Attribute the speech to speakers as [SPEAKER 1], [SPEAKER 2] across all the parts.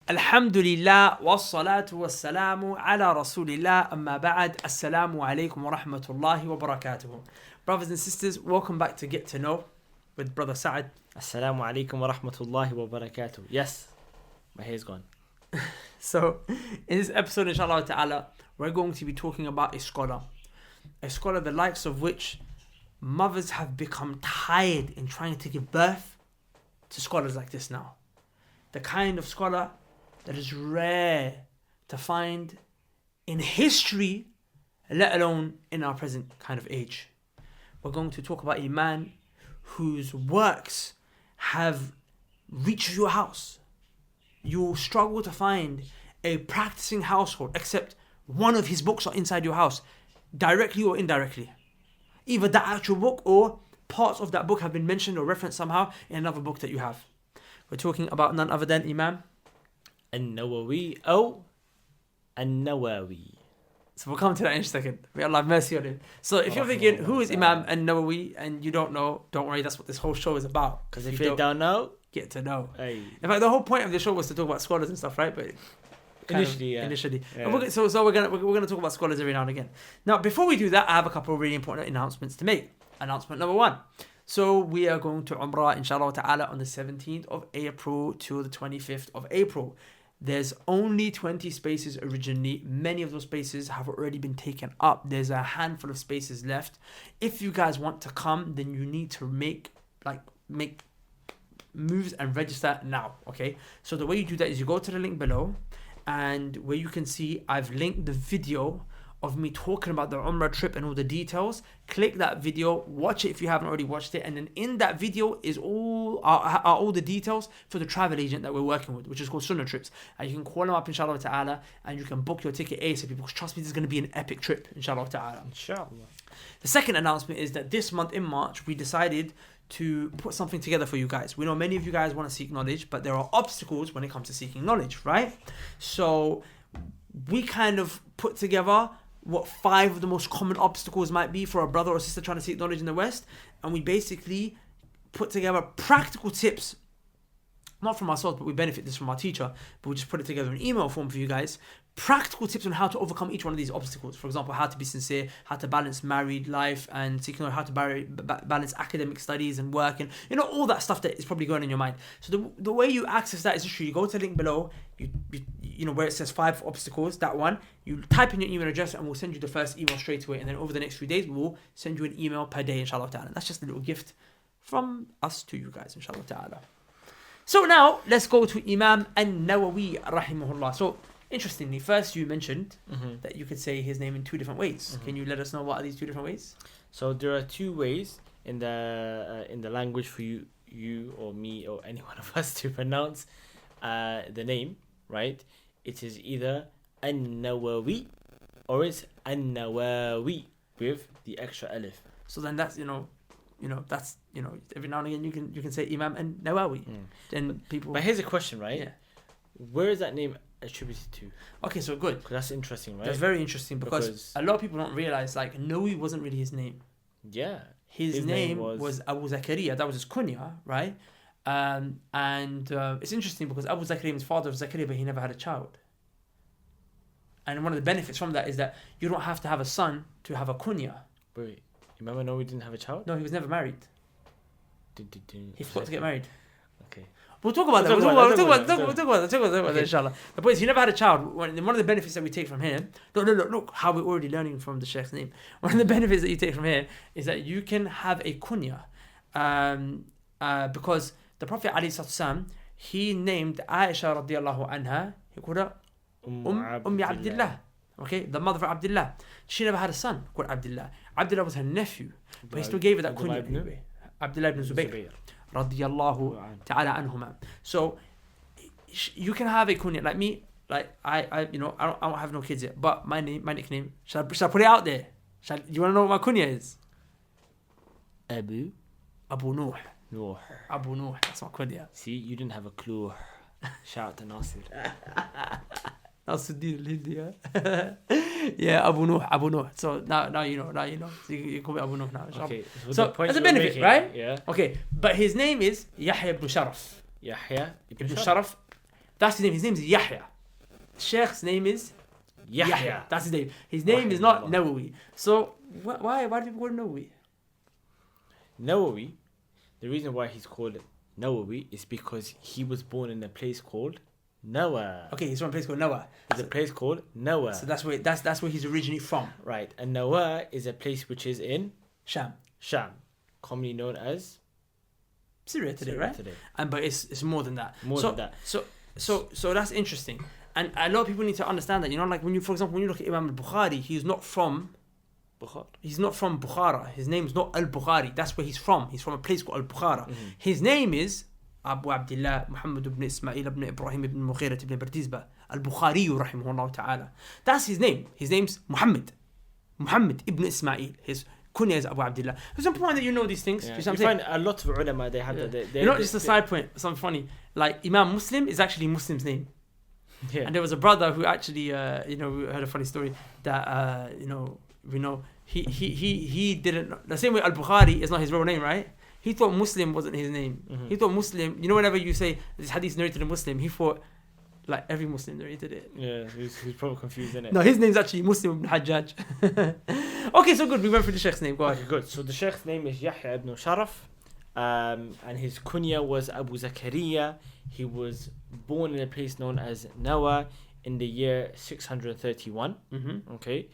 [SPEAKER 1] Alhamdulillah wassalatu wassalamu ala rasulillah amma ba'd. Assalamu alaikum wa rahmatullahi wa barakatuh. Brothers and sisters, welcome back to Get to Know with Brother Sa'ad.
[SPEAKER 2] Assalamu alaikum wa rahmatullahi wa barakatuh. Yes, my hair's gone.
[SPEAKER 1] So, in this episode, inshallah ta'ala, we're going to be talking about a scholar the likes of which mothers have become tired in trying to give birth to scholars like this now. The kind of scholar that is rare to find in history, let alone in our present kind of age. We're going to talk about a man whose works have reached your house. You'll struggle to find a practicing household except one of his books are inside your house, directly or indirectly. Either that actual book or parts of that book have been mentioned or referenced somehow in another book that you have. We're talking about none other than Imam
[SPEAKER 2] al Nawawi. Oh, al Nawawi.
[SPEAKER 1] So we'll come to that in a second. May Allah have mercy on him. So if you're thinking, who is Imam al Nawawi, and you don't know, don't worry, that's what this whole show is about.
[SPEAKER 2] Because if you don't know,
[SPEAKER 1] get to know.
[SPEAKER 2] Hey.
[SPEAKER 1] In fact, the whole point of the show was to talk about scholars and stuff, right? But initially.
[SPEAKER 2] Yeah.
[SPEAKER 1] So we're gonna talk about scholars every now and again. Now, before we do that, I have a couple of really important announcements to make. Announcement number one. So we are going to Umrah, inshallah ta'ala, on the 17th of April to the 25th of April. There's only 20 spaces originally. Many of those spaces have already been taken up. There's a handful of spaces left. If you guys want to come, then you need to make moves and register now, okay? So the way you do that is you go to the link below, and where you can see I've linked the video of me talking about the Umrah trip and all the details. Click that video, watch it if you haven't already watched it, and then in that video is all the details for the travel agent that we're working with, which is called Sunnah Trips. And you can call them up, inshallah ta'ala, and you can book your ticket ASAP, because trust me, this is going to be an epic trip, inshallah ta'ala.
[SPEAKER 2] Inshallah.
[SPEAKER 1] The second announcement is that this month in March, we decided to put something together for you guys. We know many of you guys want to seek knowledge, but there are obstacles when it comes to seeking knowledge, right? So we kind of put together what 5 of the most common obstacles might be for a brother or sister trying to seek knowledge in the West, and we basically put together practical tips, not from ourselves, but we benefit this from our teacher, but we just put it together in email form for you guys. Practical tips on how to overcome each one of these obstacles. For example, how to be sincere, how to balance married life and seeking knowledge, how to balance academic studies and work, and all that stuff that is probably going in your mind. So the way you access that is literally you go to the link below, you know where it says 5 obstacles, that one, you type in your email address and we'll send you the first email straight away, and then over the next few days we'll send you an email per day, inshallah ta'ala. That's just a little gift from us to you guys, inshallah ta'ala. So now let's go to Imam al Nawawi rahimahullah. So interestingly, first you mentioned that you could say his name in 2 different ways. Can you let us know what are these 2 different ways?
[SPEAKER 2] So there are 2 ways in the language for you or me or any one of us to pronounce the name, right? It is either al Nawawi or it's al Nawawi with the extra alif.
[SPEAKER 1] So then that's that's every now and again you can say Imam al Nawawi. Then people.
[SPEAKER 2] But here's a question, right?
[SPEAKER 1] Yeah.
[SPEAKER 2] Where is that name attributed to?
[SPEAKER 1] Okay, so good.
[SPEAKER 2] That's interesting, right?
[SPEAKER 1] That's very interesting because a lot of people don't realize Nawawi wasn't really his name.
[SPEAKER 2] Yeah.
[SPEAKER 1] His name was Abu Zakaria. That was his kunya, right? And it's interesting because Abu Zakaria is father of Zakaria, but he never had a child. And one of the benefits from that is that you don't have to have a son to have a kunya.
[SPEAKER 2] Wait, Imam al Nawawi didn't have a child?
[SPEAKER 1] No, he was never married. He forgot to get married.
[SPEAKER 2] Okay.
[SPEAKER 1] We'll talk about that. We'll talk about that, inshallah. The point is, he never had a child. One of the benefits that we take from him, look how we're already learning from the Sheikh's name. One of the benefits that you take from here is that you can have a kunya. Because the Prophet ﷺ, he named Aisha radiallahu anha, he called her Ummi Abdullah. Okay, the mother of Abdullah. She never had a son called Abdullah. Abdullah was her nephew, but he still gave her that kunya anyway. Abdullah ibn Zubayr. Radiyallahu ta'ala anhuma. So you can have a kunya like me, like I don't have no kids yet, but my nickname, shall I put it out there? You want to know what my kunya is?
[SPEAKER 2] Abu
[SPEAKER 1] Nuh.
[SPEAKER 2] Nuh.
[SPEAKER 1] Abu Nuh, that's my kunya.
[SPEAKER 2] See, you didn't have a clue. Shout out to Nasir.
[SPEAKER 1] Nasruddin al-Hindi, yeah, Abu Nuh. So now you know. So you call me Abu Nuh now.
[SPEAKER 2] Okay.
[SPEAKER 1] So that's a benefit, right?
[SPEAKER 2] Yeah.
[SPEAKER 1] Okay, but his name is Yahya ibn Sharaf.
[SPEAKER 2] Yahya
[SPEAKER 1] ibn Sharaf. That's his name. His name is Yahya. Sheikh's name is Yahya. That's his name. His name is not Nawawi. So why do people call him Nawawi?
[SPEAKER 2] Nawawi, the reason why he's called Nawawi is because he was born in a place called Nawa.
[SPEAKER 1] Okay, he's from a place called Nawa.
[SPEAKER 2] It's a place called Nawa.
[SPEAKER 1] So that's where he's originally from.
[SPEAKER 2] Right, and Nawa is a place which is in
[SPEAKER 1] Sham,
[SPEAKER 2] commonly known as
[SPEAKER 1] Syria today, right? But it's more than that.
[SPEAKER 2] More than that.
[SPEAKER 1] So that's interesting. And a lot of people need to understand that, like for example, when you look at Imam al Bukhari, he's not from Bukhara. His name's not Al Bukhari. That's where he's from. He's from a place called Al Bukhara.
[SPEAKER 2] Mm-hmm.
[SPEAKER 1] His name is Abu Abdullah Muhammad ibn Ismail ibn Ibrahim ibn Mughira ibn Bardizbah Al Bukhari rahimahullah ta'ala. That's his name. His name's Muhammad ibn Ismail. His kunya is Abu Abdullah. It's important that you know these things.
[SPEAKER 2] Yeah.
[SPEAKER 1] You
[SPEAKER 2] find a lot of ulama, they have
[SPEAKER 1] not just a side point, something funny. Like Imam Muslim is actually Muslim's name.
[SPEAKER 2] Yeah.
[SPEAKER 1] And there was a brother who actually, we heard a funny story that, we know he didn't. The same way Al Bukhari is not his real name, right? He thought Muslim wasn't his name.
[SPEAKER 2] Mm-hmm.
[SPEAKER 1] He thought Muslim. Whenever you say this hadith narrated a Muslim, he thought like every Muslim narrated it.
[SPEAKER 2] Yeah, he's probably confused, isn't it?
[SPEAKER 1] No, his name's actually Muslim ibn Hajjaj. Okay, so good. We went through the Sheikh's name. Go ahead.
[SPEAKER 2] Okay, good. So the Sheikh's name is Yahya ibn Sharaf, and his kunya was Abu Zakaria. He was born in a place known as Nawa in the year 631.
[SPEAKER 1] Mm-hmm.
[SPEAKER 2] Okay.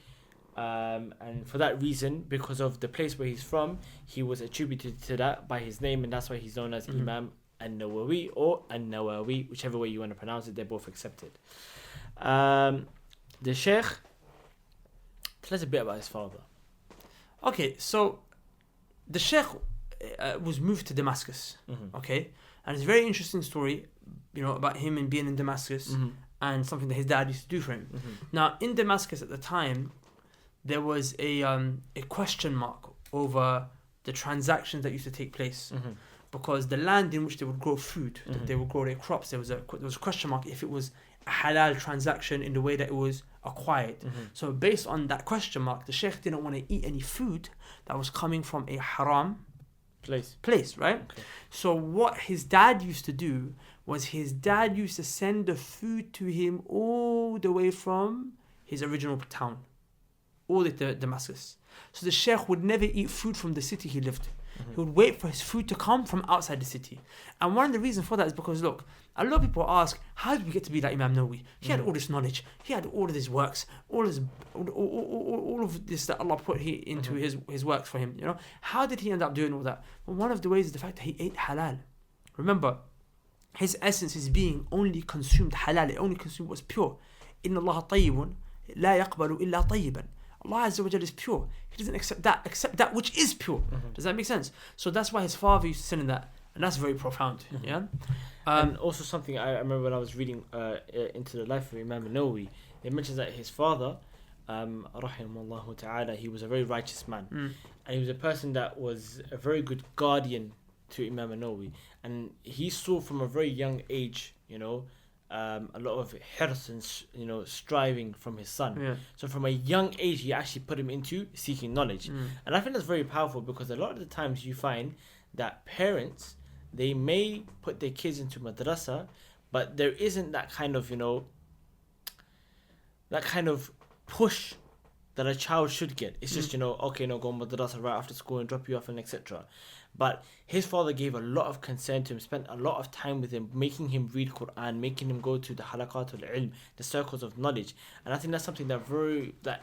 [SPEAKER 2] And for that reason, because of the place where he's from, he was attributed to that by his name, and that's why he's known as Imam al Nawawi or Al Nawawi, whichever way you want to pronounce it. They're both accepted. The Sheikh, tell us a bit about his father.
[SPEAKER 1] Okay, so the Sheikh was moved to Damascus.
[SPEAKER 2] Mm-hmm.
[SPEAKER 1] Okay, and it's a very interesting story, about him and being in Damascus, and something that his dad used to do for him.
[SPEAKER 2] Mm-hmm.
[SPEAKER 1] Now, in Damascus at the time, there was a question mark over the transactions that used to take place, because the land in which they would grow food, that they would grow their crops, there was a question mark if it was a halal transaction in the way that it was acquired. So based on that question mark, the Sheikh didn't want to eat any food that was coming from a haram place, right? Okay. So what his dad used to do was his dad used to send the food to him all the way from his original town, all the way to Damascus. So the Sheikh would never eat food from the city he lived. He would wait for his food to come from outside the city. And one of the reasons for that is because, look, a lot of people ask, how did we get to be like Imam Nawawi? He had all this knowledge. He had all of his works, all of this that Allah put into his works for him. How did he end up doing all that? Well, one of the ways is the fact that he ate halal. Remember, his essence, his being, only consumed halal. It only consumed what's pure. Inna Allah tayyibun la yaqbalu illa tayyiban. Allah Azza wa Jalla is pure. He doesn't accept that which is pure. Does that make sense? So that's why his father used to send in that. And that's very profound. Yeah.
[SPEAKER 2] And also something I remember when I was reading into the life of Imam al Nawawi, it mentions that his father, rahimahullah ta'ala, he was a very righteous man. And he was a person that was a very good guardian to Imam al Nawawi. And he saw from a very young age, a lot of hirs and striving from his son. Yeah. So from a young age, he actually put him into seeking knowledge. And I think that's very powerful, because a lot of the times you find that parents, they may put their kids into madrasa, but there isn't that kind of push that a child should get. It's just okay, go madrasa right after school and drop you off and etc. But his father gave a lot of concern to him, spent a lot of time with him, making him read Quran, making him go to the halaqat al-ilm, the circles of knowledge. And I think that's something that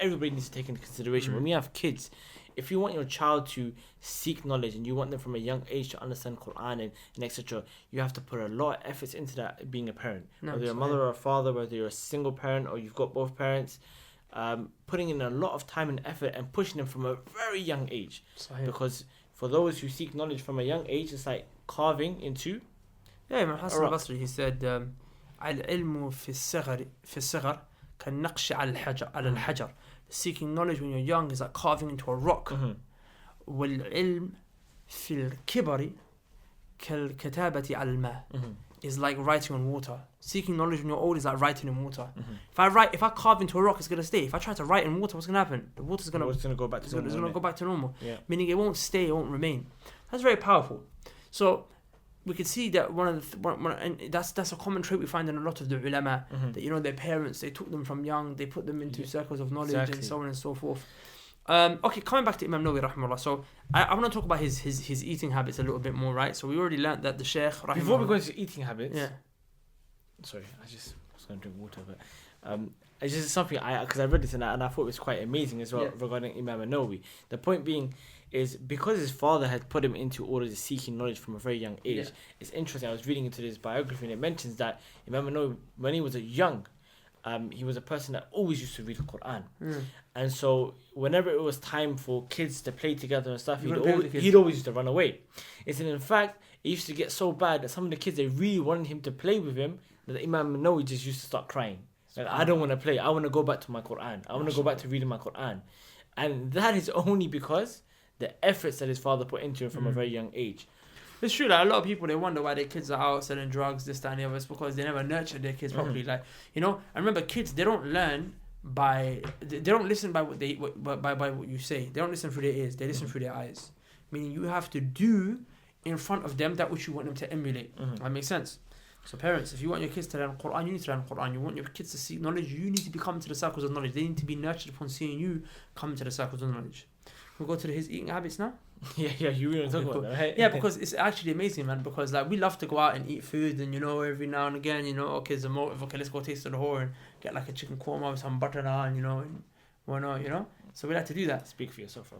[SPEAKER 2] everybody needs to take into consideration. When we have kids, if you want your child to seek knowledge and you want them from a young age to understand Quran and etc., you have to put a lot of efforts into that, being a parent. Whether you're a mother or a father, whether you're a single parent or you've got both parents, putting in a lot of time and effort and pushing them from a very young age. Because for those who seek knowledge from a young age, it's like carving into...
[SPEAKER 1] Yeah, Imam Hassan al-Basri, he said, العلم في الصغر كالنقش على الحجر. Seeking knowledge when you're young is like carving into a rock. والعلم في الكبر كالكتابة على الماء. Is like writing on water. Seeking knowledge when you're old is like writing in water. If I carve into a rock, it's gonna stay. If I try to write in water, what's gonna happen? The water's gonna
[SPEAKER 2] go back to normal.
[SPEAKER 1] It's gonna go back to normal.
[SPEAKER 2] Yeah.
[SPEAKER 1] Meaning it won't stay, it won't remain. That's very powerful. So we could see that and that's a common trait we find in a lot of the ulama, that their parents, they took them from young, they put them into circles of knowledge, and so on and so forth. Okay, coming back to Imam Nawawi rahimahullah. So I want to talk about his eating habits a little bit more, right? So we already learned that the Shaykh rahimahullah,
[SPEAKER 2] before we go into eating habits, sorry, I just was going to drink water, but it's just something because I read this and I thought it was quite amazing as well regarding Imam al Nawawi. The point being is because his father had put him into all of the seeking knowledge from a very young age. It's interesting. I was reading into this biography and it mentions that Imam al Nawawi, when he was young, he was a person that always used to read the Quran. And so whenever it was time for kids to play together and stuff, he'd always used to run away. It's in fact, it used to get so bad that some of the kids, they really wanted him to play with him, that Imam al Nawawi just used to start crying. Like, I don't want to play. I want to go back to my Quran. I want to go back to reading my Quran. And that is only because the efforts that his father put into him from a very young age.
[SPEAKER 1] It's true, like a lot of people, they wonder why their kids are out selling drugs, this, that, and the other. It's because they never nurtured their kids properly. Like, I remember kids, they don't learn they don't listen by what you say. They don't listen through their ears. They listen through their eyes. Meaning you have to do in front of them that which you want them to emulate. That makes sense. So parents, if you want your kids to learn Quran, you need to learn Quran. You want your kids to seek knowledge, you need to become to the circles of knowledge. They need to be nurtured upon seeing you come to the circles of knowledge. We'll go to his eating habits now.
[SPEAKER 2] You really talk about that, right?
[SPEAKER 1] Yeah, because it's actually amazing, man. Because like we love to go out and eat food, and every now and again, okay, it's a motive. Okay, let's go taste of the whore and get like a chicken korma with some butter naan, and why not, So we like to do that.
[SPEAKER 2] Speak for yourself,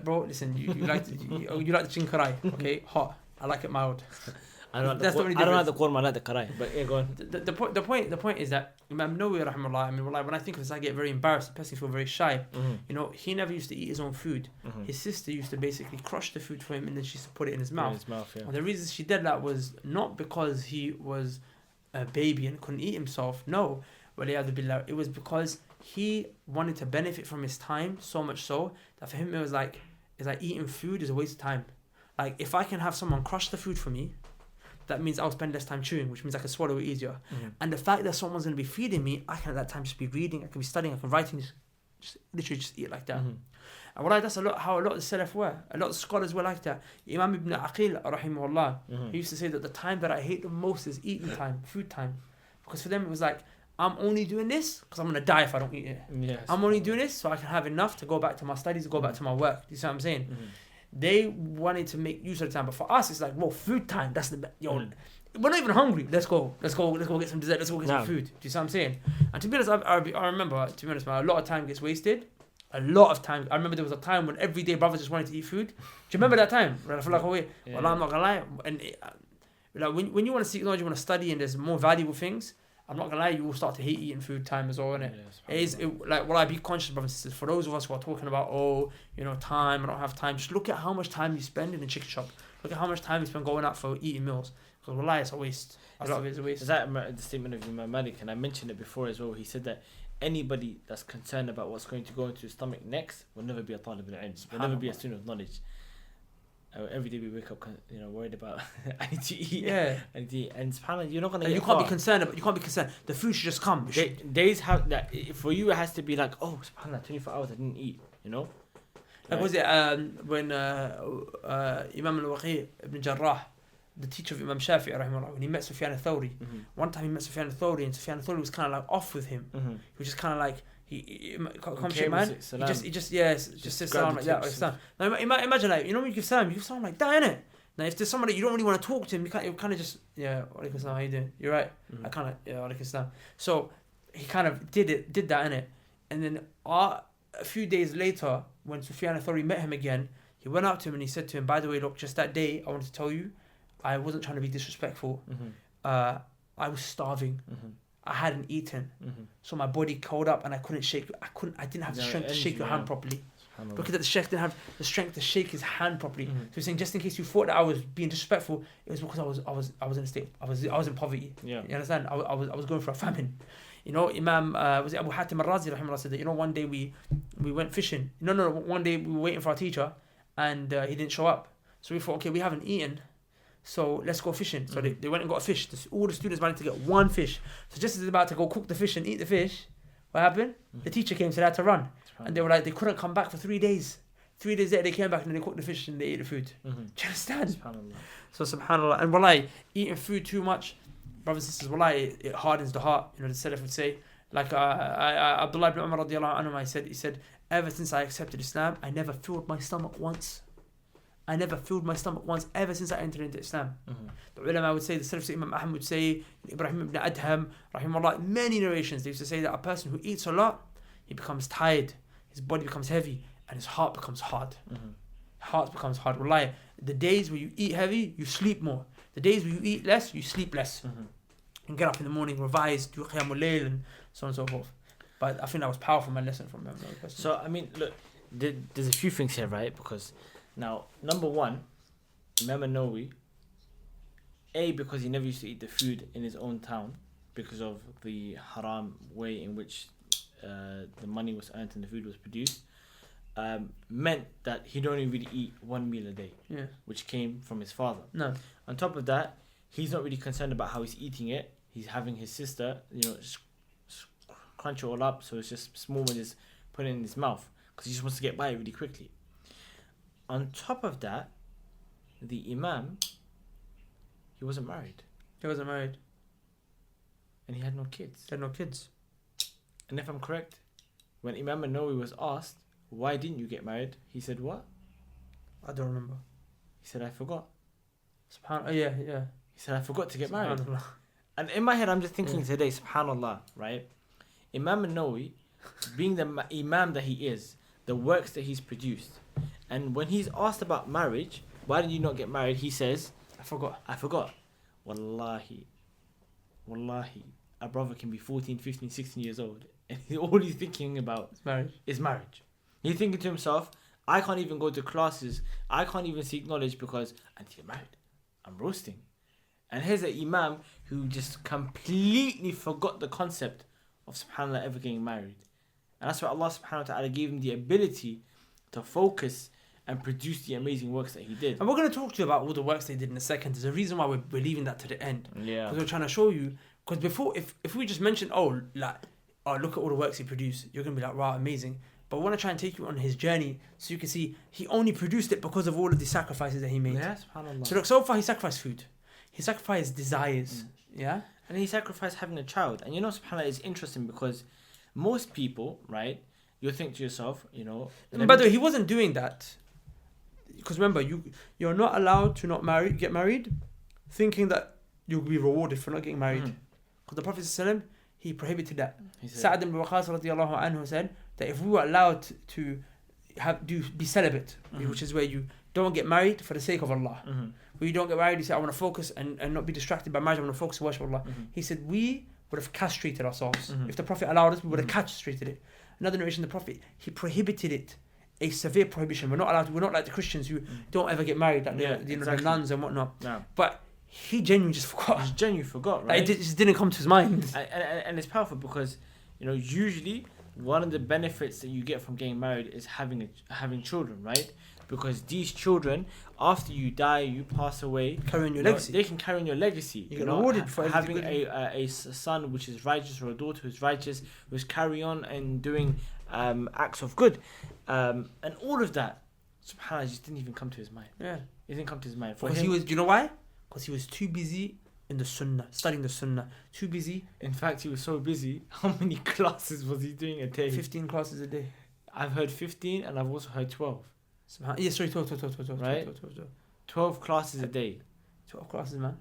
[SPEAKER 1] bro. Listen, you like you like the chicken karai, okay? Hot. I like it mild.
[SPEAKER 2] I don't like the korma, I like the karai. But yeah, go on.
[SPEAKER 1] The point is that Imam Nawawi rahimahullah, I mean, when I think of this, I get very embarrassed. The person feels very shy. He never used to eat his own food. His sister used to basically crush the food for him, and then she used to put it in his mouth. And the reason she did that was not because he was a baby and couldn't eat himself. No, it was because he wanted to benefit from his time so much so that for him it was like eating food is a waste of time. Like if I can have someone crush the food for me, that means I'll spend less time chewing, which means I can swallow it easier. And the fact that someone's going to be feeding me, I can at that time just be reading, I can be studying, I can writing, just literally just eat like that. And that's how a lot of the Salaf were. A lot of scholars were like that. Imam ibn Aqil, rahimahullah, he used to say that the time that I hate the most is eating time, food time. Because for them it was like, I'm only doing this because I'm going to die if I don't eat it.
[SPEAKER 2] Yes.
[SPEAKER 1] I'm only doing this so I can have enough to go back to my studies, go back to my work. You see what I'm saying? They wanted to make use of the time, but for us, it's like, food time. That's the best. We're not even hungry. Let's go get some dessert. Let's go get some food. Do you see what I'm saying? And to be honest, I remember, to be honest, man, a lot of time gets wasted. A lot of time. I remember there was a time when every day brothers just wanted to eat food. Do you remember that time? I feel like, well, I'm not gonna lie. And when you want to seek knowledge, you want to study, and there's more valuable things. I'm not gonna lie, you will start to hate eating food time as well, innit? I be conscious, brothers and sisters, for those of us who are talking about, time, I don't have time, just look at how much time you spend in the chicken shop. Look at how much time you spend going out for eating meals. Because wallahi, it's a waste. A lot of it is a waste.
[SPEAKER 2] Is that the statement of Imam Malik? And I mentioned it before as well. He said that anybody that's concerned about what's going to go into his stomach next will never be a talib al-ilm, will never be a student of knowledge. Every day we wake up, worried about I need to eat. Yeah, I need to eat. And subhanAllah, you're not gonna.
[SPEAKER 1] You can't be concerned. You can't be concerned. The food should just come.
[SPEAKER 2] Days have that for you. It has to be like, subhanAllah, 24 hours I didn't eat.
[SPEAKER 1] Like was it when Imam al Nawawi ibn Jarrah, the teacher of Imam Shafi'i rahimahullah, when he met Sufyan al-Thawri, one time he met Sufyan al-Thawri, and Sufyan al-Thawri was kind of like off with him. He was just kind of like. He just says salam like that. Now imagine like, when you give salam like that, innit? Now if there's somebody you don't really want to talk to him, you kind of just walaikum salam, how you doing? You're right. I kind of walaikum salam. So he kind of did that, innit? And then a few days later, when Sufyan al-Thawri met him again, he went up to him and he said to him, by the way, look, just that day I wanted to tell you, I wasn't trying to be disrespectful. I was starving. I hadn't eaten, so my body curled up and I didn't have the strength to shake your hand properly. Because the sheikh didn't have the strength to shake his hand properly. So he's saying, just in case you thought that I was being disrespectful, it was because I was in a state, I was in poverty. Yeah. You understand? I was going for a famine. Imam was it Abu Hatim al-Razi rahimahullah said that one day we went fishing. One day we were waiting for our teacher and he didn't show up. So we thought, okay, we haven't eaten. So let's go fishing. So they went and got a fish. All the students managed to get one fish. So just as they're about to go cook the fish and eat the fish, what happened? The teacher came, so they had to run. And they were like, they couldn't come back for 3 days. 3 days later they came back and they cooked the fish and they ate the food.
[SPEAKER 2] Mm-hmm.
[SPEAKER 1] Do you understand?
[SPEAKER 2] SubhanAllah.
[SPEAKER 1] So subhanallah, and wallahi, eating food too much, brothers and sisters, wallahi, it hardens the heart. You know, the Salaf would say, like Abdullah ibn Umar radiallahu anhu, he said, ever since I accepted Islam, I never filled my stomach once. Ever since I entered into Islam.
[SPEAKER 2] Mm-hmm.
[SPEAKER 1] The ulama would say, the Salaf, Imam Ahmad would say, Ibrahim ibn Adham, rahimahullah, many narrations, they used to say that a person who eats a lot, he becomes tired, his body becomes heavy, and his heart becomes hard.
[SPEAKER 2] Mm-hmm.
[SPEAKER 1] Heart becomes hard. Wallahi, the days where you eat heavy, you sleep more. The days where you eat less, you sleep less.
[SPEAKER 2] Mm-hmm.
[SPEAKER 1] And get up in the morning, revise, do Qiyamul Layl, and so on and so forth. But I think that was powerful, my lesson from him.
[SPEAKER 2] So, I mean, look, there's a few things here, right? Because now, number one, Imam al Nawawi, because he never used to eat the food in his own town because of the haram way in which the money was earned and the food was produced, meant that he'd only really eat one meal a day, which came from his father.
[SPEAKER 1] No.
[SPEAKER 2] On top of that, he's not really concerned about how he's eating it. He's having his sister, just crunch it all up, so it's just small and just put it in his mouth because he just wants to get by really quickly. On top of that, the Imam, he wasn't married. And he had no kids. And if I'm correct, when Imam al Nawawi was asked, why didn't you get married? He said, what?
[SPEAKER 1] I don't remember.
[SPEAKER 2] He said, I forgot.
[SPEAKER 1] SubhanAllah, yeah.
[SPEAKER 2] He said, I forgot to get married. And in my head, I'm just thinking today, SubhanAllah, right? Imam al Nawawi, being the Imam that he is, the works that he's produced, and when he's asked about marriage, why did you not get married? He says, I forgot. Wallahi, a brother can be 14, 15, 16 years old, and all he's thinking about is marriage. He's thinking to himself, I can't even go to classes, I can't even seek knowledge because I need to get married. I'm roasting. And here's an Imam who just completely forgot the concept of subhanAllah ever getting married. And that's why Allah subhanahu wa ta'ala gave him the ability to focus and produce the amazing works that he did.
[SPEAKER 1] And we're going to talk to you about all the works they did in a second. There's a reason why we're leaving that to the end.
[SPEAKER 2] Yeah.
[SPEAKER 1] Because we're trying to show you, because before, if we just mention, look at all the works he produced, you're going to be like, wow, amazing. But we want to try and take you on his journey so you can see he only produced it because of all of the sacrifices that he made.
[SPEAKER 2] Yeah, subhanAllah.
[SPEAKER 1] So look, so far he sacrificed food. He sacrificed desires. Yeah?
[SPEAKER 2] And he sacrificed having a child. And subhanAllah, is interesting because most people, right, you'll think to yourself,
[SPEAKER 1] And by the way, he wasn't doing that. Because remember, you're not allowed to get married thinking that you'll be rewarded for not getting married. Because the Prophet ﷺ, he prohibited that. Sa'ad ibn Waqqas radiallahu anhu said that if we were allowed to be celibate, which is where you don't get married for the sake of Allah. Where you don't get married, you say, I want to focus and not be distracted by marriage, I want to focus and worship Allah. He said, we would have castrated ourselves. If the Prophet allowed us, we would have castrated it. Another narration, the Prophet, he prohibited it. A severe prohibition. We're not like the Christians who don't ever get married, like the nuns and whatnot. No. But he genuinely just forgot.
[SPEAKER 2] Right?
[SPEAKER 1] Like, it just didn't come to his mind.
[SPEAKER 2] And it's powerful because, usually one of the benefits that you get from getting married is having children, right? Because these children, after you die, you pass away,
[SPEAKER 1] carry on your legacy.
[SPEAKER 2] They can carry on your legacy.
[SPEAKER 1] You get rewarded for
[SPEAKER 2] having a son which is righteous or a daughter who's righteous, who's carry on and doing acts of good, and all of that, subhanAllah, just didn't even come to his mind.
[SPEAKER 1] Yeah,
[SPEAKER 2] it didn't come to his mind.
[SPEAKER 1] Because he was, do you know why? Because he was too busy in the Sunnah, studying the Sunnah. Too busy.
[SPEAKER 2] In fact, he was so busy. How many classes was he doing a day?
[SPEAKER 1] 15 classes a day.
[SPEAKER 2] I've heard 15, and I've also heard 12.
[SPEAKER 1] Yeah, sorry, 12.
[SPEAKER 2] Right? 12 classes a day.
[SPEAKER 1] 12 classes, man.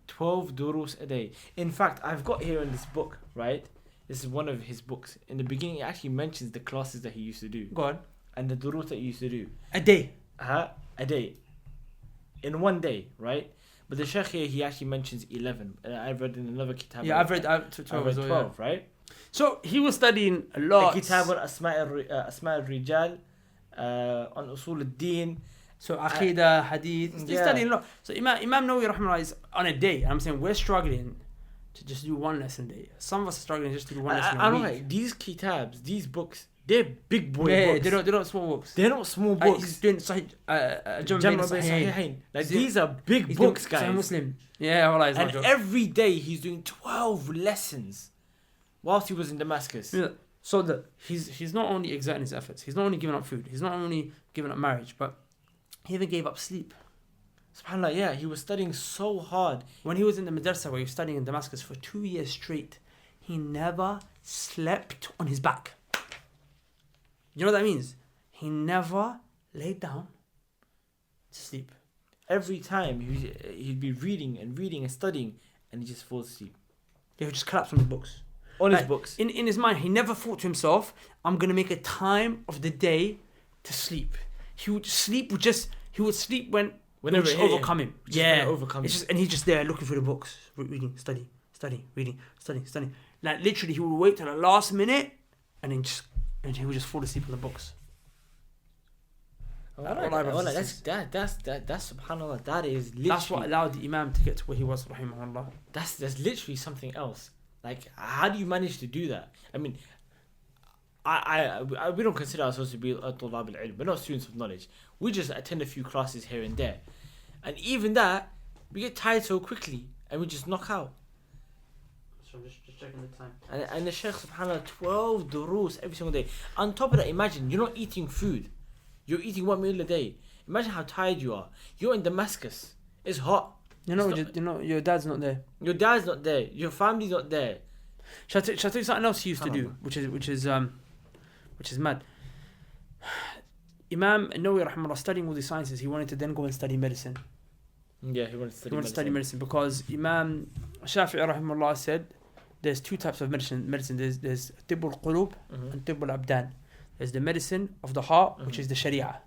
[SPEAKER 2] 12 durus a day. In fact, I've got here in this book, right? This is one of his books. In the beginning, it actually mentions the classes that he used to do.
[SPEAKER 1] Go on.
[SPEAKER 2] And the durus that he used to do.
[SPEAKER 1] A day?
[SPEAKER 2] A day. In one day, right? But the Shaykh here, he actually mentions 11. I've read in another kitab.
[SPEAKER 1] Yeah, I've read
[SPEAKER 2] 12, right?
[SPEAKER 1] So he was studying a lot.
[SPEAKER 2] Kitab al-Asma' al-Rijal, on Usul al-Din.
[SPEAKER 1] So Aqidah, Hadith. He's studying a lot. So Imam Nawawi rahimahullah is on a day. I'm saying we're struggling to just do one lesson a day. Some of us are struggling just to do one lesson a week.
[SPEAKER 2] I don't know, these kitabs, these books, they're big boy books.
[SPEAKER 1] They're not small books.
[SPEAKER 2] They're not small books.
[SPEAKER 1] He's doing Sahihain.
[SPEAKER 2] Like, these are big books, guys.
[SPEAKER 1] Muslim. Yeah, Allah is
[SPEAKER 2] every day he's doing 12 lessons whilst he was in Damascus.
[SPEAKER 1] Yeah. So that he's not only exerting his efforts, he's not only giving up food, he's not only giving up marriage, but he even gave up sleep.
[SPEAKER 2] SubhanAllah, yeah, he was studying so hard.
[SPEAKER 1] When he was in the madrasa where he was studying in Damascus for 2 years straight, he never slept on his back. You know what that means? He never laid down to sleep.
[SPEAKER 2] Every time he'd be reading and studying, and he just falls asleep.
[SPEAKER 1] He would just collapse on his books.
[SPEAKER 2] On his books.
[SPEAKER 1] In his mind, he never thought to himself, I'm going to make a time of the day to sleep. He would sleep when
[SPEAKER 2] Whenever
[SPEAKER 1] it would overcome him. And he's just there looking through the books, reading, studying, reading, studying. Like literally, he would wait till the last minute, and he would just fall asleep on the books.
[SPEAKER 2] That's SubhanAllah. That is literally.
[SPEAKER 1] That's what allowed the Imam to get to where he was, rahimahullah.
[SPEAKER 2] That's literally something else. Like, how do you manage to do that? I mean, we don't consider ourselves to be tulab al-ilm. We're not students of knowledge. We just attend a few classes here and there, and even that, we get tired so quickly, and we just knock out.
[SPEAKER 1] So just checking the time.
[SPEAKER 2] And the Shaykh, subhanAllah, 12 durus every single day. On top of that, imagine you're not eating food. You're eating 1 meal a day. Imagine how tired you are. You're in Damascus. It's hot.
[SPEAKER 1] Your dad's not there.
[SPEAKER 2] Your dad's not there. Your family's not there.
[SPEAKER 1] Shall I tell you something else he used to do, which is mad. Imam al Nawawi, rahimahullah, studying all the sciences, he wanted to then go and study medicine.
[SPEAKER 2] Yeah, he wanted to
[SPEAKER 1] study medicine because Imam Shafi'i, rahimahullah, said there's two types of medicine. There's tibbul qulub and tibbul abdan. There's the medicine of the heart, which is the Sharia,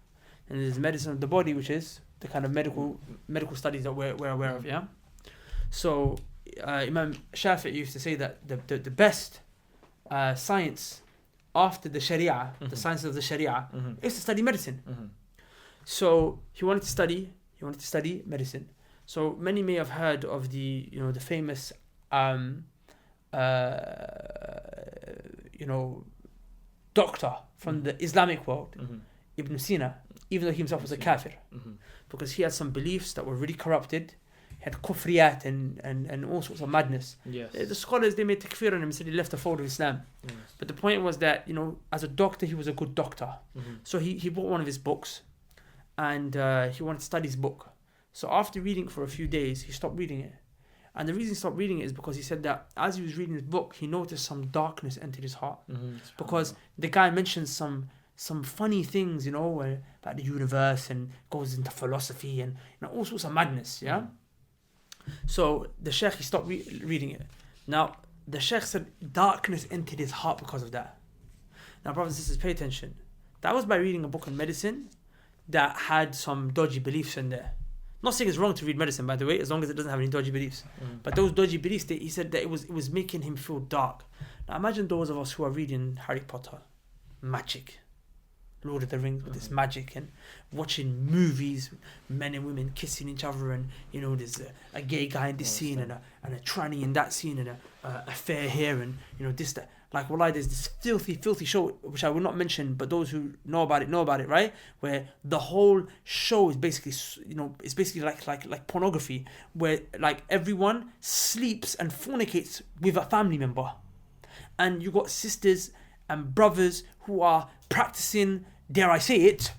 [SPEAKER 1] and there's the medicine of the body, which is the kind of medical studies that we're aware of. Yeah. So Imam Shafi'i used to say that the best science after the Sharia, the science of the Sharia, is to study medicine. So he wanted to study medicine. So many may have heard of the famous doctor from the Islamic world, Ibn Sina, even though he himself was a kafir, because he had some beliefs that were really corrupted. He had kufriyat and all sorts of madness.
[SPEAKER 2] Yes.
[SPEAKER 1] The scholars, they made takfir on him and said he left the fold of Islam.
[SPEAKER 2] Yes.
[SPEAKER 1] But the point was that, as a doctor, he was a good doctor. So he bought one of his books and he wanted to study his book. So after reading it for a few days, he stopped reading it. And the reason he stopped reading it is because he said that as he was reading his book, he noticed some darkness entered his heart. Because the guy mentioned some funny things, about the universe, and goes into philosophy and all sorts of madness, yeah? So the Sheikh, he stopped reading it. Now, the Sheikh said darkness entered his heart because of that. Now, brothers and sisters, pay attention. That was by reading a book on medicine that had some dodgy beliefs in there. Not saying it's wrong to read medicine, by the way, as long as it doesn't have any dodgy beliefs. But those dodgy beliefs, he said that it was making him feel dark. Now imagine those of us who are reading Harry Potter, magic, Lord of the Rings with this magic, and watching movies, men and women kissing each other, and there's a gay guy in this scene and a tranny in that scene, and a fair hair, and this, that. Like, wallahi, there's this filthy show, which I will not mention, but those who know about it, right? Where the whole show is basically, it's basically like pornography, where like everyone sleeps and fornicates with a family member. And you got sisters and brothers who are practicing, dare I say it,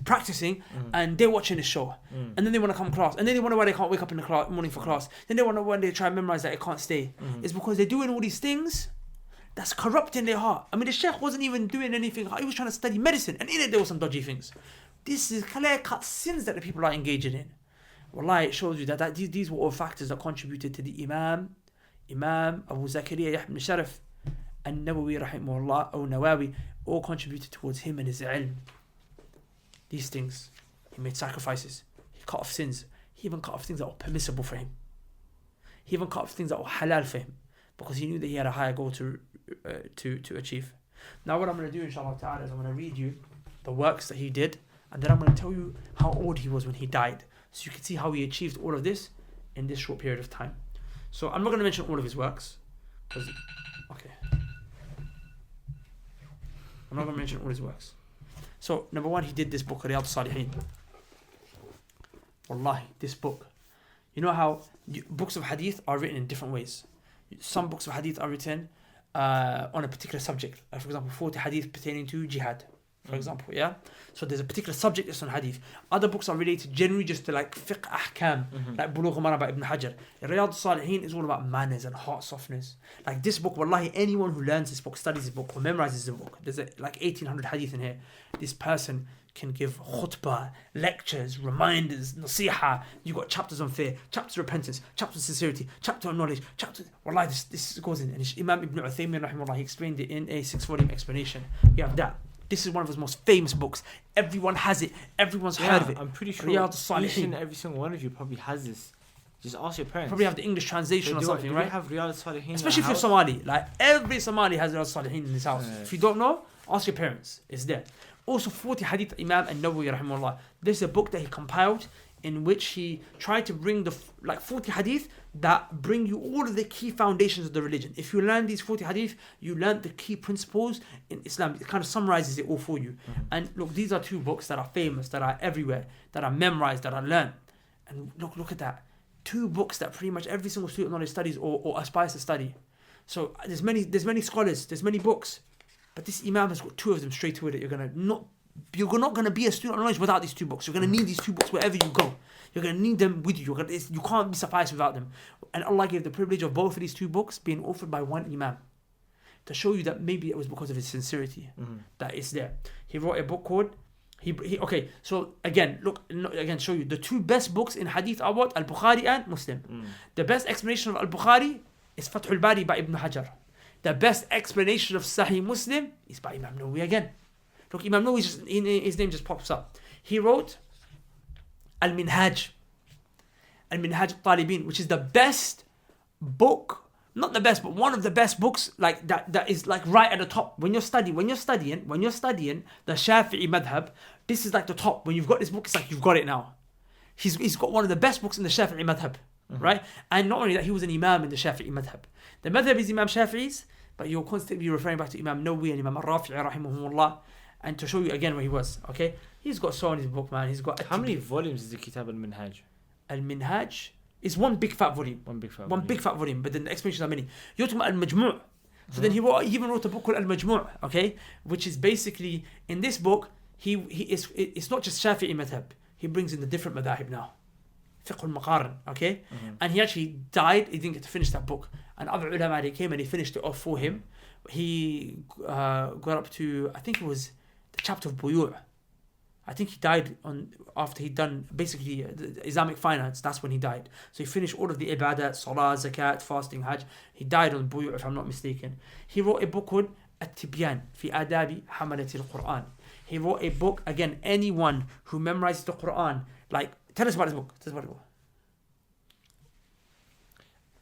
[SPEAKER 1] and they're watching the show. And then they want to come to class. And then they wonder why they can't wake up in the morning for class. Then they wonder when they try and memorize that they can't stay. It's because they're doing all these things that's corrupting their heart. I mean, the Sheikh wasn't even doing anything. He was trying to study medicine, and in it there were some dodgy things. This is clear-cut sins that the people are engaging in. Wallahi, it shows you that these were all factors that contributed to the Imam Abu Zakaria Yahya ibn Sharaf al Nawawi rahimahullah, or Nawawi, all contributed towards him and his ilm. These things. He made sacrifices. He cut off sins. He even cut off things that were permissible for him. He even cut off things that were halal for him, because he knew that he had a higher goal to achieve. Now what I'm going to do, inshallah ta'ala, is I'm going to read you the works that he did, and then I'm going to tell you how old he was when he died, so you can see how he achieved all of this in this short period of time. So I'm not going to mention all of his works, I'm not going to mention all his works. So number one, he did this book, Riyadh Salihin. Wallahi, this book. You know how books of hadith are written in different ways. Some books of hadith are written on a particular subject. For example, 40 hadith pertaining to jihad. For example, yeah. So there's a particular subject that's on hadith. Other books are related generally just to like fiqh ahkam, like Bulugh al-Maram by Ibn Hajar. Riyadh al-Salihin is all about manners and heart softness. Like this book, wallahi, anyone who learns this book, studies this book, or memorizes the book, there's like 1800 hadith in here. This person can give khutbah, lectures, reminders, nasiha. You got chapters on fear, chapters on repentance, chapters on sincerity, chapter on knowledge, chapter. Wallahi, this goes in. And Imam Ibn Uthaymin rahimahullah, he explained it in a 6-volume explanation. You have that. This is one of his most famous books. Everyone has it. Everyone's heard of it.
[SPEAKER 2] I'm pretty sure
[SPEAKER 1] Riyadh
[SPEAKER 2] each and every single one of you probably has this. Just ask your parents.
[SPEAKER 1] Probably have the English translation or something, right?
[SPEAKER 2] Do you have Riyadh al-Salihin?
[SPEAKER 1] Especially if you're Somali. Like every Somali has Riyadh al-Salihin in his house. If you don't know, ask your parents. It's there. Also 40 hadith Imam al Nawawi rahimahullah. This is a book that he compiled in which he tried to bring the 40 hadith that bring you all of the key foundations of the religion. If you learn these 40 hadith, you learn the key principles in Islam. It kind of summarizes it all for you. And look, these are 2 books that are famous, that are everywhere, that are memorized, that are learned. And look at that. 2 books that pretty much every single student of knowledge studies or aspires to study. So there's many scholars, there's many books, but this Imam has got 2 of them straight away that you're not going to be a student of knowledge without these 2 books. You're going to need these 2 books wherever you go. You're going to need them with you. You can't be sufficed without them. And Allah gave the privilege of both of these 2 books being authored by one Imam to show you that maybe it was because of his sincerity that it's there. He wrote a book called okay, so again, show you the 2 best books in hadith are what? Al-Bukhari and Muslim. The best explanation of Al-Bukhari is Fath al-Bari by Ibn Hajar. The best explanation of Sahih Muslim is by Imam Nawawi again. Look, Imam Nawawi, his name just pops up. He wrote Al-Minhaj al-Talibin, which is the best book, not the best, but one of the best books like that is like right at the top. When you're studying the Shafi'i madhab, this is like the top. When you've got this book, it's like you've got it now. He's got one of the best books in the Shafi'i madhab, right? And not only that, he was an Imam in the Shafi'i madhab. The madhab is Imam Shafi'i's, but you'll constantly be referring back to Imam Nawawi and Imam al Rafi'i rahimahumullah, and to show you again where he was, okay? He's got so in his book, man. He's got...
[SPEAKER 2] How many volumes is the Kitab al-Minhaj?
[SPEAKER 1] Al-Minhaj is one big fat volume. One big fat volume, but then the explanations are many. You're talking about Al-Majmu'. So then he even wrote a book called Al-Majmu', okay? Which is basically, in this book, it's not just Shafi'i madhab. He brings in the different madhahib now. Fiqh al-Maqaran, okay? And he actually died, he didn't get to finish that book. And other ulama, they came and he finished it off for him. He got up to, I think it was the chapter of Buyu'. I think he died after he'd done basically the Islamic finance. That's when he died. So he finished all of the ibadat, salah, zakat, fasting, hajj. He died on Buyu', if I'm not mistaken. He wrote a book called At-Tibyan fi Adabi Hamalati al-Quran. He wrote a book, again, anyone who memorizes the Quran, like, tell us about this book.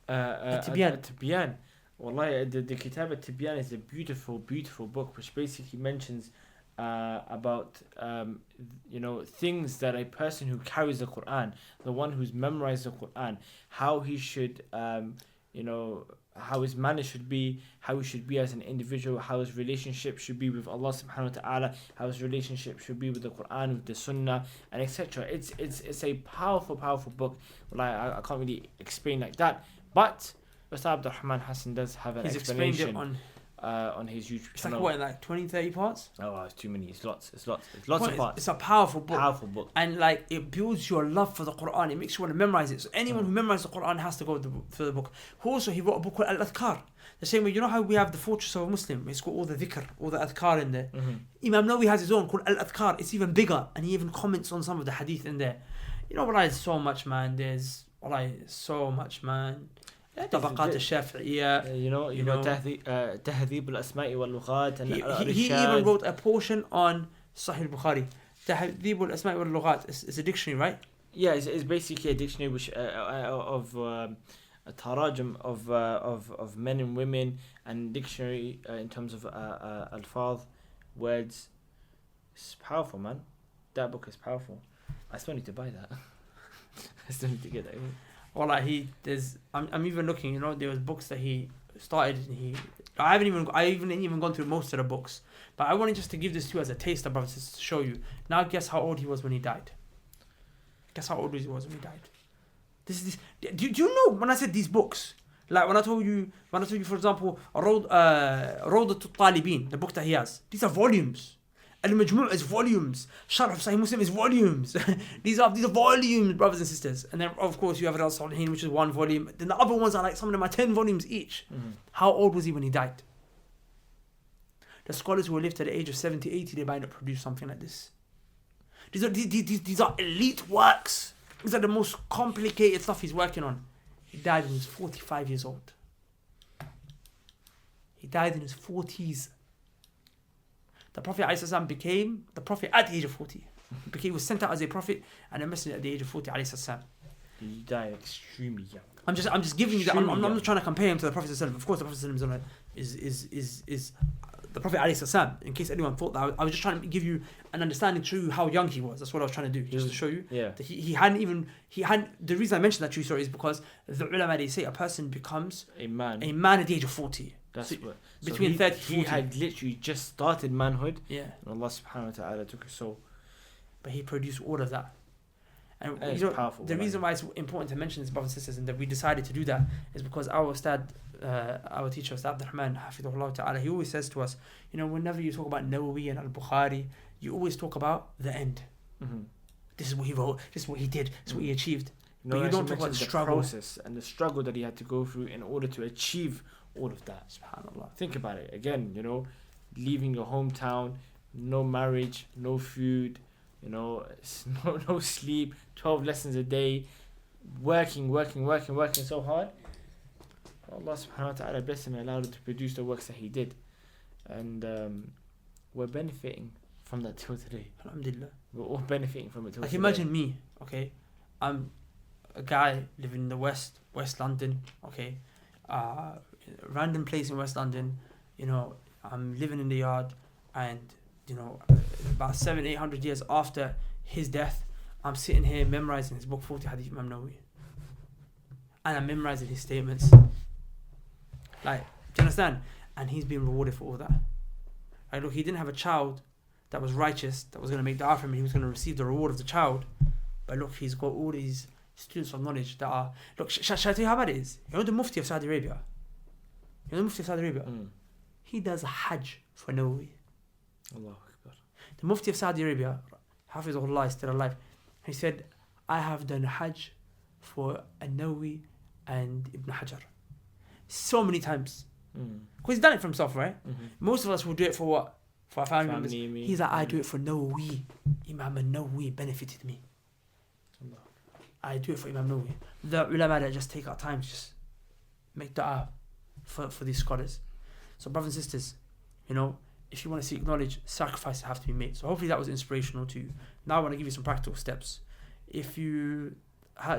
[SPEAKER 2] At-Tibyan. Wallahi, the Kitab At-Tibyan is a beautiful, beautiful book which basically mentions about things that a person who carries the Quran, the one who's memorized the Quran, how he should how his manner should be, how he should be as an individual, how his relationship should be with Allah subhanahu wa ta'ala, how his relationship should be with the Quran, with the Sunnah, and etc. It's a powerful book. Like I can't really explain like that, but Ustad Abdul Rahman Hassan does have an explanation on his YouTube channel.
[SPEAKER 1] It's like 20, 30 parts?
[SPEAKER 2] Oh, it's too many. It's lots of parts.
[SPEAKER 1] It's a powerful book. And like it builds your love for the Quran. It makes you want to memorize it. So anyone who memorizes the Quran has to go for the book. Also, he wrote a book called Al-Adhkar. The same way, you know how we have the Fortress of a Muslim? It's got all the dhikr, all the adhkar in there. Imam Nawawi has his own called Al-Adhkar. It's even bigger. And he even comments on some of the hadith in there. You know, there's so much, man. طبقات الشافعية,
[SPEAKER 2] تهذيب الأسماء واللغات and
[SPEAKER 1] he even wrote a portion on Sahih al-Bukhari. تهذيب الأسماء واللغات is a dictionary, right?
[SPEAKER 2] Yeah, it's basically a dictionary which of a tarajum of men and women, and dictionary in terms of alfaz, words. It's powerful, man. That book is powerful. I still need to buy that. I still need to get that.
[SPEAKER 1] Well, I'm even looking, there was books that he started and I haven't even gone through most of the books, but I wanted just to give this to you as a taster, brothers, just to show you. Now guess how old he was when he died. Guess how old he was when he died. Do you know when I said these books, Like when I told you, for example, Rawdat al-Talibin, the book that he has, these are volumes. Al-Majmu' is volumes. Sharh of Sahih Muslim is volumes. these are volumes, brothers and sisters. And then, of course, you have Al-Salihin, which is 1 volume. Then the other ones are like, some of them are 10 volumes each. How old was he when he died? The scholars who lived to the age of 70, 80, they might not produce something like this. These are elite works. These are the most complicated stuff he's working on. He died when he was 45 years old. He died in his 40s. The Prophet ﷺ became the Prophet at the age of 40. He was sent out as a Prophet and a Messenger at the age of 40 ﷺ.
[SPEAKER 2] He died extremely young.
[SPEAKER 1] I'm just giving you that. I'm not trying to compare him to the Prophet ﷺ. Of course, the Prophet ﷺ is the Prophet ﷺ. In case anyone thought that, I was just trying to give you an understanding to how young he was. That's what I was trying to do, just to show you.
[SPEAKER 2] Yeah.
[SPEAKER 1] That he hadn't. The reason I mentioned that true story is because the ulama, they say a person becomes
[SPEAKER 2] a man
[SPEAKER 1] at the age of 40.
[SPEAKER 2] That's what.
[SPEAKER 1] Between 30 to 40.
[SPEAKER 2] He had literally just started manhood.
[SPEAKER 1] Yeah.
[SPEAKER 2] And Allah subhanahu wa ta'ala took his soul.
[SPEAKER 1] But he produced all of that. And
[SPEAKER 2] you know, powerful,
[SPEAKER 1] the reason why it's important to mention this, brothers and sisters, and that we decided to do that is because our Ustad, our teacher, Ustad Abdul Rahman, Hafidhullah Ta'ala, he always says to us, you know, whenever you talk about Nawawi and Al-Bukhari, you always talk about the end. Mm-hmm. This is what he wrote, this is what he did, this is what he achieved. But you don't talk about the struggle.
[SPEAKER 2] Process and the struggle that he had to go through in order to achieve all of that.
[SPEAKER 1] SubhanAllah.
[SPEAKER 2] Think about it. Again, you know, leaving your hometown, no marriage, no food, you know, no sleep, 12 lessons a day, working so hard. Allah subhanahu wa ta'ala blessed him and allowed him to produce the works that he did. And we're benefiting from that till today.
[SPEAKER 1] Alhamdulillah.
[SPEAKER 2] We're all benefiting from it till
[SPEAKER 1] today. Imagine me, okay? I'm a guy living in the West London, okay? Random place in West London, you know, I'm living in the yard, and you know, about 700-800 years after his death, I'm sitting here memorizing his book 40 Hadith Imam Nawawi, and I'm memorizing his statements. Like, do you understand? And he's being rewarded for all that. Like, look, he didn't have a child that was righteous, that was going to make dua for him, he was going to receive the reward of the child. But look, he's got all these students of knowledge that are... Look, shall I tell you how bad it is? You know the Mufti of Saudi Arabia? He does Hajj for Nawawi.
[SPEAKER 2] Allahu Akbar.
[SPEAKER 1] The Mufti of Saudi Arabia, Hafizahullah, is still alive. He said, I have done Hajj for Nawawi and Ibn Hajar. So many times. Because he's done it for himself, right? Mm-hmm. Most of us will do it for what? For our family members. He's like, I do it for Nawawi. Imam al Nawawi benefited me. Allah. I do it for Imam Nawawi. The ulama that just take our time to just make dua for these scholars. So brothers and sisters, you know, if you want to seek knowledge, sacrifices have to be made. So hopefully that was inspirational to you. Now I want to give you some practical steps. If you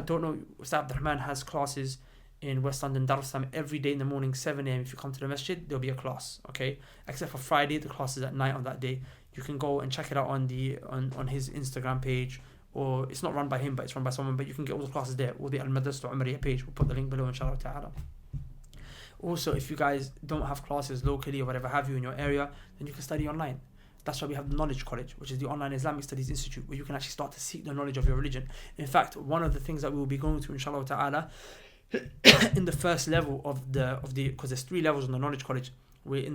[SPEAKER 1] don't know, Ustad Abdul Rahman has classes in West London, Dar es Salaam, every day in the morning, 7 a.m. If you come to the masjid, there'll be a class, okay? Except for Friday, the class is at night on that day. You can go and check it out on his Instagram page, or it's not run by him, but it's run by someone, but you can get all the classes there, or the Al-Madrasa Umariya page. We'll put the link below, inshallah ta'ala. Also, if you guys don't have classes locally or whatever have you in your area, then you can study online. That's why we have the Knowledge College, which is the online Islamic Studies Institute, where you can actually start to seek the knowledge of your religion. In fact, one of the things that we will be going through, inshallah ta'ala, in the first level of the because there's 3 levels in the Knowledge College. We're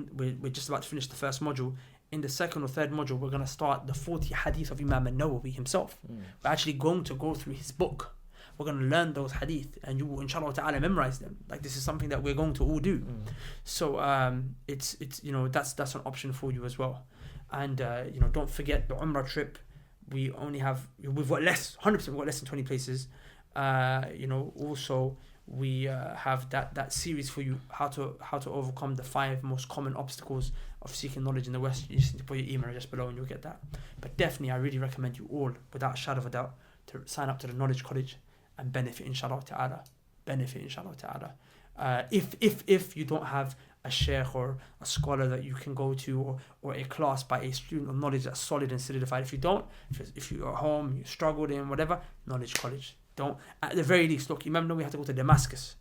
[SPEAKER 1] just about to finish the first module. In the second or third module, we're going to start the 40 hadith of Imam al Nawawi himself. We're actually going to go through his book. We're going to learn those hadith, and you will, inshallah ta'ala, memorize them. Like, this is something that we're going to all do. So it's you know, that's an option for you as well. And you know, don't forget the Umrah trip. We've got 100%, we've got less than 20 places. You know, also we have that series for you, how to overcome the 5 most common obstacles of seeking knowledge in the West. You just need to put your email just below and you'll get that. But definitely, I really recommend you all, without a shadow of a doubt, to sign up to the Knowledge College and benefit, inshallah ta'ala. If you don't have a sheikh or a scholar that you can go to, or a class by a student of knowledge that's solid and solidified, if you're at home, you struggled in whatever, Knowledge College. Don't, at the very least, look, Imam Nawawi had to go to Damascus.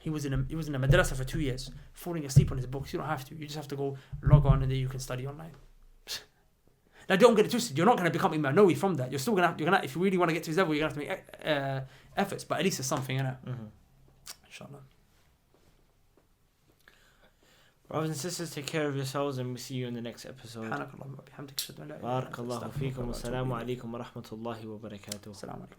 [SPEAKER 1] He was in a madrasa for 2 years, falling asleep on his books. You don't have to. You just have to go log on, and then you can study online. Now, don't get it twisted. You're not going to become Imam Nawawi from that. You're still going to, if you really want to get to his level, you're going to have to make efforts. But at least it's something, innit? Inshallah.
[SPEAKER 2] Brothers and sisters, take care of yourselves and we'll see you in the next episode.
[SPEAKER 1] سبحانك اللهم وبحمدك أشهد أن لا إله إلا أنت
[SPEAKER 2] بارك الله
[SPEAKER 1] أستغفرك
[SPEAKER 2] فيكم
[SPEAKER 1] وأتوب
[SPEAKER 2] والسلام
[SPEAKER 1] إليك.
[SPEAKER 2] عليكم ورحمة الله وبركاته.
[SPEAKER 1] السلام عليكم.